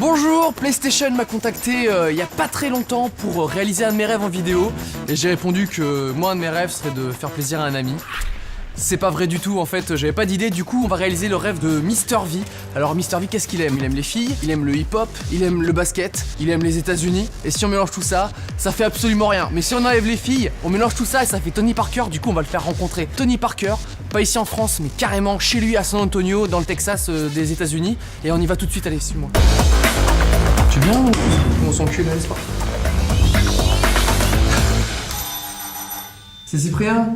Bonjour, PlayStation m'a contacté il y a pas très longtemps pour réaliser un de mes rêves en vidéo. Et j'ai répondu que moi, un de mes rêves serait de faire plaisir à un ami. C'est pas vrai du tout, en fait, j'avais pas d'idée, du coup on va réaliser le rêve de Mr V. Alors Mr V, qu'est-ce qu'il aime? Il aime les filles, il aime le hip-hop, il aime le basket, il aime les États-Unis. Et si on mélange tout ça, ça fait absolument rien. Mais si on enlève les filles, on mélange tout ça et ça fait Tony Parker. Du coup on va le faire rencontrer Tony Parker, pas ici en France, mais carrément chez lui à San Antonio, dans le Texas des États-Unis. Et on y va tout de suite, allez, suis-moi. Tu viens ou on s'encule, allez, c'est parti. C'est Cyprien?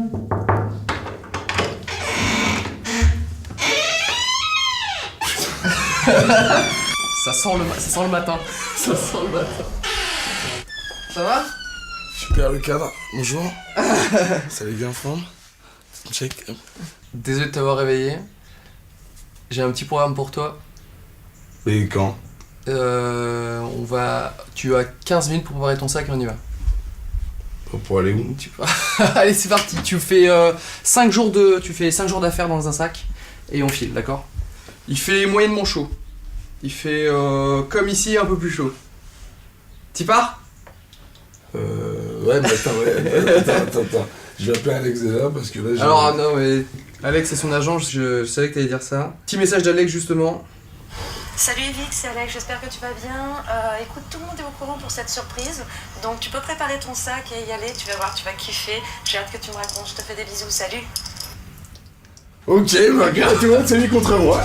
Ça sent le matin. Ça sent le matin. Ça va? Super le cadre, bonjour. Salut bien en forme. Check. Désolé de t'avoir réveillé. J'ai un petit programme pour toi. Et quand? Tu as 15 minutes pour préparer ton sac et on y va. Pour aller où? Allez, c'est parti. Tu fais 5 jours d'affaires dans un sac et on file, d'accord? Il fait moyennement chaud. Il fait comme ici, un peu plus chaud. T'y pars? Ouais, mais attends. Je vais appeler Alex déjà parce que là j'ai... Alors non mais Alex c'est son agent, je savais que t'allais dire ça. Petit message d'Alex justement. Salut Evic, c'est Alex, j'espère que tu vas bien. Écoute, tout le monde est au courant pour cette surprise, donc tu peux préparer ton sac et y aller, tu vas voir, tu vas kiffer. J'ai hâte que tu me racontes, je te fais des bisous, salut. Ok, bah regarde, tout le monde s'est mis contre moi.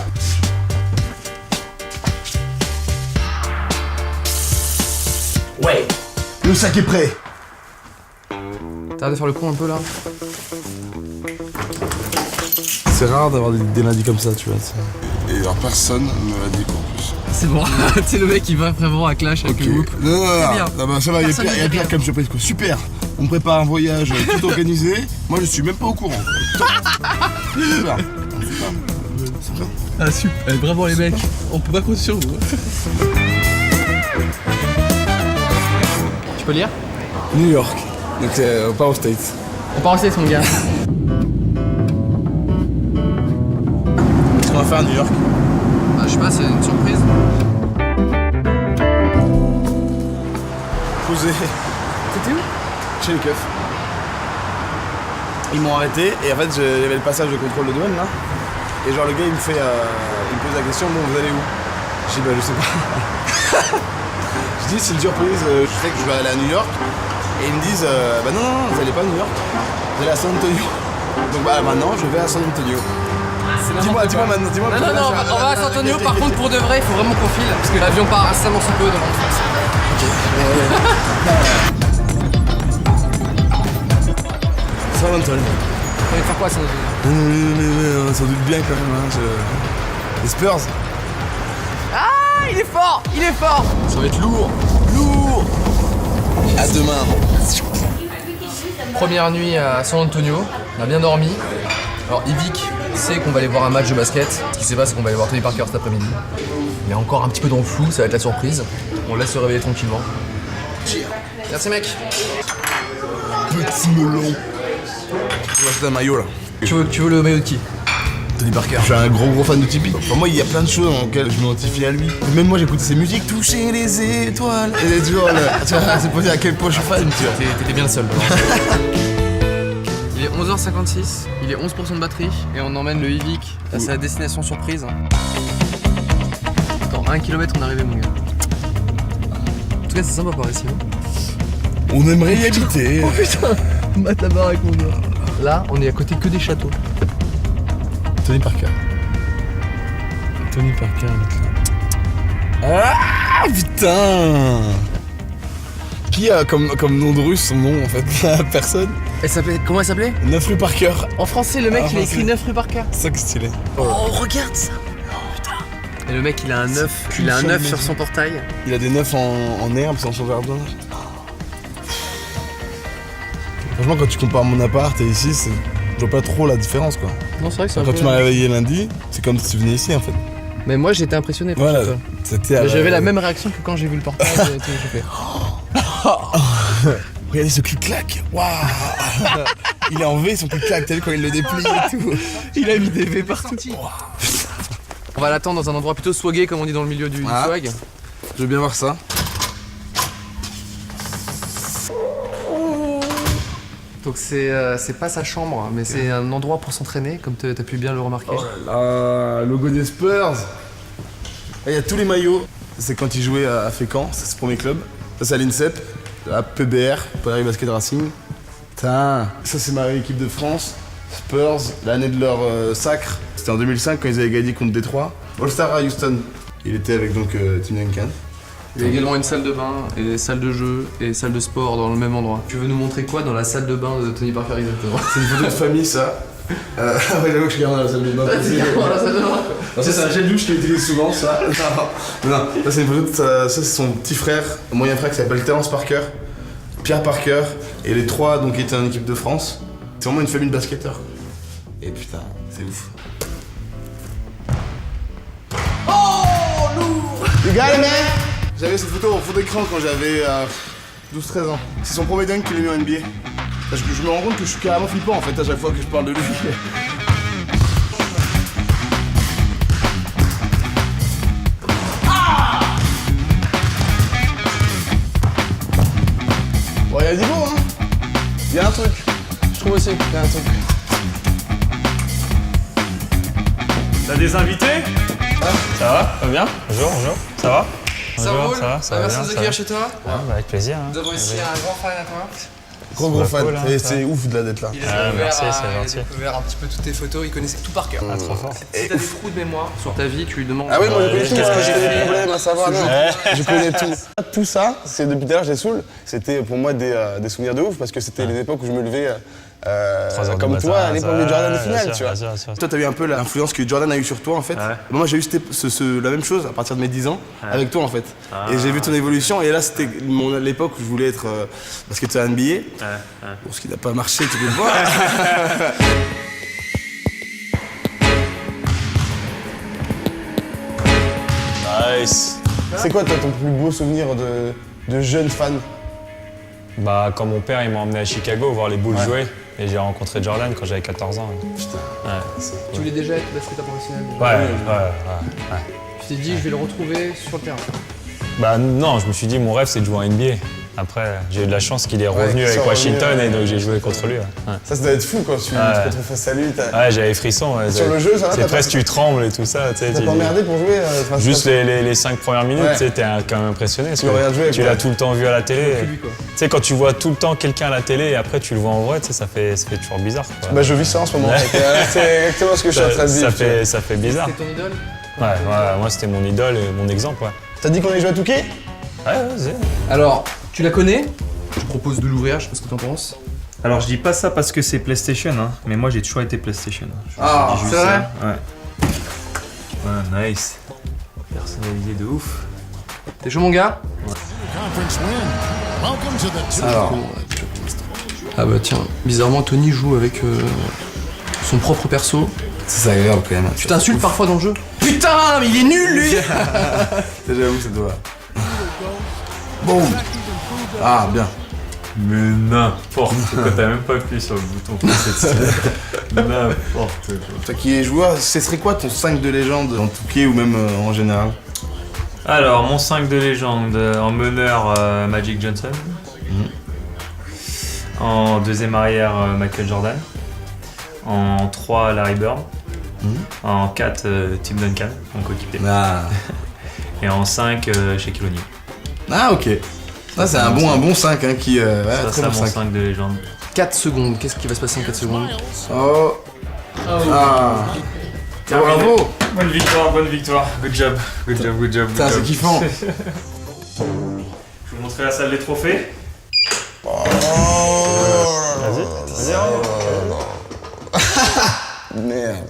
Ouais, le sac est prêt. T'arrêtes de faire le con un peu là. C'est rare d'avoir des lundis comme ça, tu vois. Et alors personne ne l'a dit en plus. C'est bon, c'est le mec qui va vraiment à Clash avec le whoop. Non, bien. bah, ça va, il y a pire comme surprise quoi. Super, on prépare un voyage tout organisé. Moi je suis même pas au courant. Super. Ah super, bravo les mecs, on peut pas compter sur vous. Tu peux lire? New York, donc on part aux States. On part en States mon gars. Qu'est-ce qu'on va faire à New York? Bah je sais pas, c'est une surprise. Posé T'étais où? chez les keufs. Ils m'ont arrêté et en fait j'avais le passage de contrôle de douane là. Et genre le gars il me pose la question, bon vous allez où? Je dis bah je sais pas. Je dis c'est une surprise, je sais que je vais aller à New York. Et ils me disent bah non, vous allez pas à New York, vous allez à San Antonio. Donc bah maintenant je vais à San Antonio. Dis-moi maintenant, dis-moi. Non, on va à San Antonio, par contre pour de vrai il faut vraiment qu'on file, parce que l'avion part incessamment sous peu devant France. San Antonio. On va faire quoi San Antonio? Ça doute bien quand même, hein. Les Spurs. Ah il est fort. Ça va être lourd. À demain. Première nuit à San Antonio, on a bien dormi. Alors Yvick sait qu'on va aller voir un match de basket. Ce qui se passe c'est qu'on va aller voir Tony Parker cet après-midi. Il est encore un petit peu dans le flou, ça va être la surprise. On le laisse se réveiller tranquillement. Merci mec. Petit melon. Je vais acheter un maillot là. Tu veux le maillot de qui? Tony Parker. Je suis un gros fan de Tipeee. Pour moi, il y a plein de choses dans lesquelles je m'identifie à lui. Même moi, j'écoutais ses musiques, toucher les étoiles. Et toujours, tu vois, c'est pour dire à quel point je suis fan, tu vois. T'étais bien le seul. Il est 11h56, il est 11% de batterie et on emmène le Yvick à sa destination surprise. Dans 1 km on est arrivé mon gars. En tout cas c'est sympa par ici. On aimerait y habiter. Oh putain, mate la barre avec mon gars. Là on est à côté que des châteaux. Tony Parker. Tony Parker, ah putain. Qui a comme nom de russe son nom en fait? Personne. Comment elle s'appelait? 9 rue Parker. En français le mec Ah, il a français. écrit 9 rue Parker. C'est ça que stylé. Oh regarde ça. Oh putain. Et le mec il a un 9, qu'une seule sur maison. son portail. Il a des 9 en herbe dans son jardin. Franchement quand tu compares mon appart et ici, je vois pas trop la différence quoi. Non c'est vrai que c'est un Quand peu... tu m'as réveillé lundi, c'est comme si tu venais ici en fait. Mais moi j'étais impressionné par Voilà, ça. c'était J'avais la même réaction que quand j'ai vu le portail. J'ai fait... Regardez ce clic-clac. Waouh. Il est en V son clic-clac, t'as vu quand il le déplie et tout. Il a mis des V partout. On va l'attendre dans un endroit plutôt swagué comme on dit dans le milieu du Ah. swag. Je veux bien voir ça. Donc c'est pas sa chambre, mais c'est un endroit pour s'entraîner, comme t'as pu bien le remarquer. Oh là là, logo des Spurs. Il y a tous les maillots. C'est quand il jouait à Fécamp, c'est son premier club. Ça c'est à l'INSEP, la PBR, Paris Basket Racing. Putain, ça c'est ma équipe de France. Spurs, l'année de leur sacre. C'était en 2005 quand ils avaient gagné contre Détroit. All-Star à Houston. Il était avec donc Tim Duncan. Il y a également une salle de bain, et salle de jeu, et salle de sport dans le même endroit. Tu veux nous montrer quoi dans la salle de bain de Tony Parker exactement? C'est une photo de famille ça. Ouais, j'avoue que je regarde dans la salle de bain. Ça c'est un gel douche qu'il utilise souvent ça. Non, ça c'est une photo de ça c'est son petit frère, moyen frère qui s'appelle Terence Parker, Pierre Parker, et les trois donc étaient en équipe de France. C'est vraiment une famille de basketteurs. Et putain, c'est ouf. Oh lourd! You got it man! J'avais cette photo en fond d'écran quand j'avais 12-13 ans. C'est son premier dunk qu'il a mis en NBA. Parce que je me rends compte que je suis carrément flippant en fait à chaque fois que je parle de lui. Bon, il y a du beau hein. Il y a un truc. Je trouve aussi, il y a un truc. T'as des invités? Ça va? Ça va bien? Bonjour, bonjour. Ça va? Ça Bonjour, roule? ça va Merci de nous accueillir chez toi. Avec plaisir. Nous avons ici un grand fan à toi. Gros fan. cool, hein, Et ça. c'est ouf d'être là. Il Ah, merci, c'est il a gentil. découvert un petit peu toutes tes photos, il connaissait tout par cœur. Ah, trop fort. Si t'as des trous de mémoire sur ta vie, tu lui demandes. Ah oui, moi je connais Ouais, tout, qu'est-ce moi, que j'ai j'ai des fait problèmes à savoir. Non, je connais tout. Tout ça, c'est depuis tout à l'heure, j'ai saoul. C'était pour moi des souvenirs de ouf parce que c'était les époques où je me levais 3 heures du comme matin, toi à l'époque de Jordan de bien finale, sûr, tu vois. bien sûr, bien sûr. Toi, t'as eu un peu l'influence que Jordan a eu sur toi en fait. Ouais. Moi, j'ai eu la même chose à partir de mes 10 ans avec toi en fait. Et j'ai vu ton évolution et là, c'était l'époque où je voulais être basketteur NBA. Bon, ce qui n'a pas marché, tu peux le voir. Nice. C'est quoi toi ton plus beau souvenir de jeune fan? Bah, quand mon père il m'a emmené à Chicago voir les Bulls jouer, et j'ai rencontré Jordan quand j'avais 14 ans. Putain. Ouais. Tu voulais déjà être basketteur professionnel déjà. Ouais. Tu t'es dit, je vais le retrouver sur le terrain. Bah non, je me suis dit mon rêve c'est de jouer en NBA. Après, j'ai eu de la chance qu'il est revenu qu'il avec soit Washington revenu, et donc j'ai joué contre lui. Ouais. Ça doit être fou quand tu te retrouves face à lui. Ouais, j'avais frisson. Ouais, Sur le jeu, ça va, c'est t'as presque pas- tu trembles et tout ça. Tu sais, T'as tu pas dis- emmerdé pour jouer face à Juste toi? les 5 premières minutes, Ouais. tu sais, t'es quand même impressionné. Parce Tu le regardes jouer, tu quoi. l'as tout le temps vu à la télé. Plus lui, quoi. Tu sais, quand tu vois tout le temps quelqu'un à la télé et après tu le vois en vrai, tu sais, ça fait toujours bizarre. Quoi. Bah je vis ça en ce moment. Ouais. C'est exactement ce que je suis en train de vivre. tu vois. ça fait bizarre. C'était ton idole? Ouais, moi c'était mon idole et mon exemple. Ouais, T'as dit qu'on allait jouer à Touquet? vas-y. Alors, tu la connais? Je propose de l'ouvrir, je sais pas ce que t'en penses. Alors je dis pas ça parce que c'est PlayStation, hein, mais moi j'ai toujours été PlayStation. Ah, Je dis juste c'est vrai? ça. Ouais. Ouais, nice. Personnalisé de ouf. T'es chaud mon gars? Alors. Ah bah tiens, bizarrement Tony joue avec son propre perso. C'est agréable quand même. Tu t'insultes parfois dans le jeu? Putain, mais il est nul lui! J'avoue, ça doit. Boum. Ah bien. Mais n'importe quoi, t'as même pas appuyé sur le bouton pour cette style. N'importe quoi. Toi qui es joueur, ce serait quoi ton 5 de légende en Touquet ou même en général? Alors, mon 5 de légende, en meneur Magic Johnson. En deuxième arrière Michael Jordan. En 3 Larry Bird. En 4 Tim Duncan, mon coéquipier. Ah, Et en 5 Shaquille O'Neal. ah ok. Ça c'est un bon 5 hein, qui... ouais, Ça, très c'est bon mon 5. 5 de légende. 4 secondes, qu'est-ce qui va se passer en 4 secondes? Oh. Ah. Bravo. Bonne victoire. Good job. Putain, c'est kiffant. Je vais vous montrer la salle des trophées. Merde.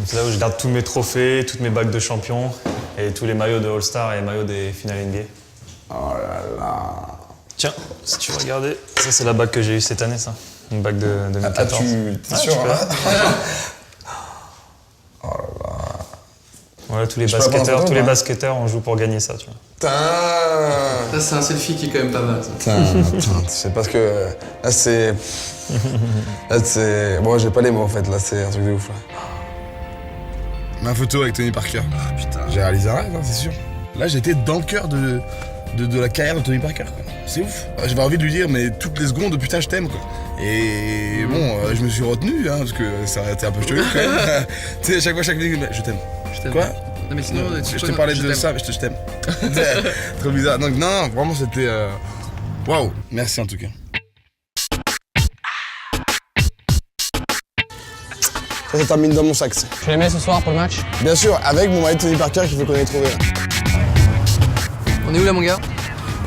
C'est là où je garde tous mes trophées, toutes mes bagues de champion et tous les maillots de All-Star et les maillots des finales NBA. Oh là là. Tiens, si tu veux regarder, ça c'est la bague que j'ai eue cette année, ça. Une bague de Ah 2014. t'es Ouais, sûr tu peux. hein? Voilà, tous les Je peux la prendre en photo, basketteurs, ou pas basketteurs, on joue pour gagner ça, tu vois. Putain. Ça c'est un selfie qui est quand même pas mal. Ça. Putain, c'est parce que là c'est... Là c'est... Bon j'ai pas les mots en fait, là c'est un truc de ouf là. Ma photo avec Tony Parker. Ah putain, j'ai réalisé un rêve, hein, c'est sûr. Là, j'étais dans le cœur de la carrière de Tony Parker, quoi. C'est ouf. J'avais envie de lui dire, mais toutes les secondes, putain, je t'aime, quoi. Et bon, je me suis retenu, hein, parce que ça aurait été un peu chelou, quand même. Tu sais, à chaque fois, je t'aime. Je t'aime. Quoi? Non mais sinon, Je te parlais de ça, mais je t'aime. Trop bizarre. Donc, non, vraiment, c'était. Waouh! Merci en tout cas. Ça termine dans mon sac. Tu les mets ce soir pour le match? Bien sûr, avec mon maillot de Tony Parker qu'il faut qu'on ait trouvé. On est où là mon gars?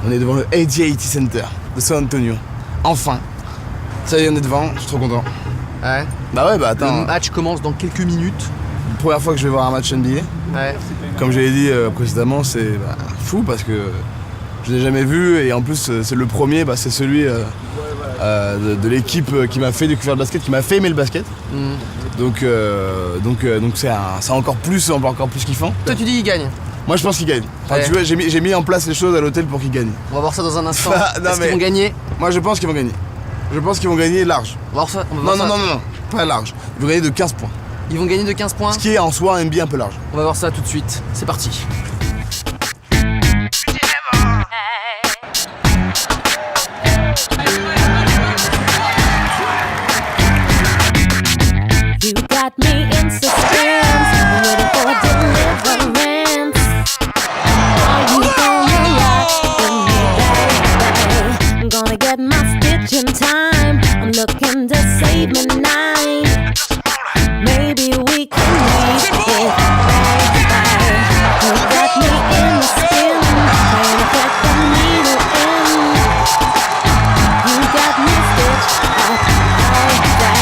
On est devant le AT&T Center de San Antonio. Enfin. Ça y est, on est devant, je suis trop content. Ouais. Bah ouais, bah attends. Le match commence dans quelques minutes. Première fois que je vais voir un match NBA. Ouais. Comme je l'ai dit précédemment, c'est fou parce que je l'ai jamais vu et en plus c'est le premier, bah, c'est celui de l'équipe qui m'a fait découvrir le basket, qui m'a fait aimer le basket. Donc c'est encore plus kiffant. Toi tu dis il gagne. Moi je pense qu'il gagne. Enfin, Ouais. tu vois, j'ai mis en place les choses à l'hôtel pour qu'il gagne. On va voir ça dans un instant. Non, Est-ce mais- qu'ils vont gagner? Moi je pense qu'ils vont gagner. Je pense qu'ils vont gagner large. On va voir ça. On va voir Non, pas large. Ils vont gagner de 15 points. Ils vont gagner de 15 points. Ce qui est en soi un NBA un peu large. On va voir ça tout de suite. C'est parti. You got me in suspense, waiting for deliverance. Are you gonna rock with me, baby? I'm gonna get my stitch in time. I'm looking to save me night. Maybe we can make it, baby. You got me in the skin, trying to get the needle in. You got me stitched up all day.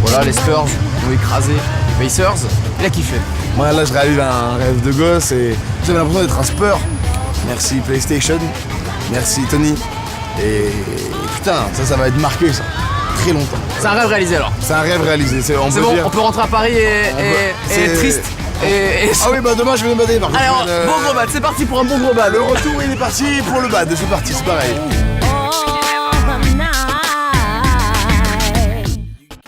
Voilà, les Spurs ont écrasé les Pacers. Il a kiffé. Moi là je réalise un rêve de gosse et j'avais l'impression d'être un Spur. Merci PlayStation, merci Tony. Et putain, ça va être marqué ça. Très longtemps. C'est un rêve réalisé alors. C'est un rêve réalisé. C'est C'est bon, on peut rentrer à Paris et C'est- être triste. Et Ah oui bah demain je vais me bader par contre. Alors, bon gros bad, c'est parti pour un bon gros bad. Le retour il est parti pour le bad, c'est parti, c'est pareil.